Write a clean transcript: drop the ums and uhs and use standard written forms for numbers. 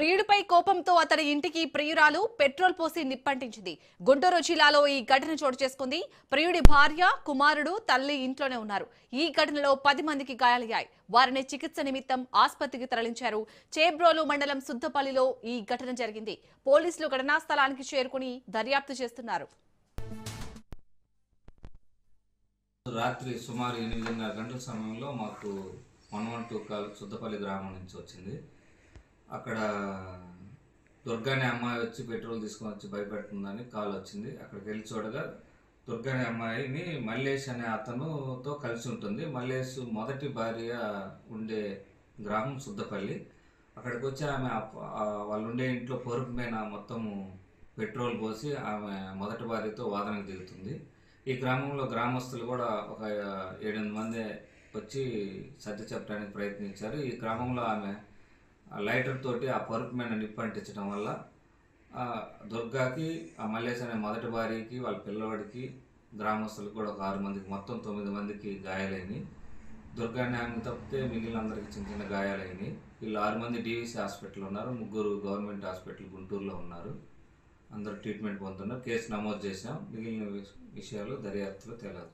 ప్రియుడిపై కోపంతో అతడి ఇంటికి ప్రియురాలు పెట్రోల్ పోసి నిప్పంటించింది. గుంటూరు జిల్లాలో ఈ ఘటన చోటు చేసుకుంది. ప్రియుడి భార్య, కుమారుడు, తల్లి ఇంట్లోనే ఉన్నారు. ఈ ఘటనలో 10 మందికి గాయాలయ్యాయి. వారిని చికిత్స నిమిత్తం ఆసుపత్రికి తరలించారు. చేబ్రోలు మండలం సుద్దపల్లిలో ఈ ఘటన జరిగింది. పోలీసులు ఘటనా స్థలానికి చేరుకుని దర్యాప్తు చేస్తున్నారు. రాత్రి సుమారు 8:30 గంటల సమయంలో మాకు 112 కాల్ సుద్దపల్లి గ్రామం నుంచి వచ్చింది. అక్కడ దుర్గానే అమ్మాయి వచ్చి పెట్రోల్ తీసుకొని వచ్చి భయపెడుతుందని కాల్ వచ్చింది. అక్కడికి వెళ్ళి చూడగా దుర్గానే అమ్మాయిని మల్లేష్ అనే అతనుతో కలిసి ఉంటుంది. మల్లేష్ మొదటి భార్య ఉండే గ్రామం సుద్దపల్లి. అక్కడికి వచ్చి ఆమె వాళ్ళు ఉండే ఇంట్లో పొరుపు మీద మొత్తము పెట్రోల్ పోసి ఆమె మొదటి భార్యతో వాదనకు దిగుతుంది. ఈ గ్రామంలో గ్రామస్తులు కూడా ఒక 7-8 మంది వచ్చి సర్ది చెప్పడానికి ప్రయత్నించారు. ఈ గ్రామంలో ఆమె లైటర్ తోటి ఆ పరుపు మీద నిప్పంటించడం వల్ల దుర్గాకి, ఆ మల్లేష్ అనే మొదటి భార్యకి, వాళ్ళ పిల్లవాడికి, గ్రామస్తులకు కూడా ఒక 6 మందికి, మొత్తం 9 మందికి గాయాలైనవి. దుర్గా న్యాయం తప్పితే మిగిలిన అందరికి చిన్న చిన్న గాయాలైనవి. వీళ్ళు 6 మంది డీవీసీ హాస్పిటల్ ఉన్నారు, 3 గవర్నమెంట్ హాస్పిటల్ గుంటూరులో ఉన్నారు. అందరూ ట్రీట్మెంట్ పొందుతున్నారు. కేసు నమోదు చేసాం. మిగిలిన విషయాలు దర్యాప్తులో తేలాలి.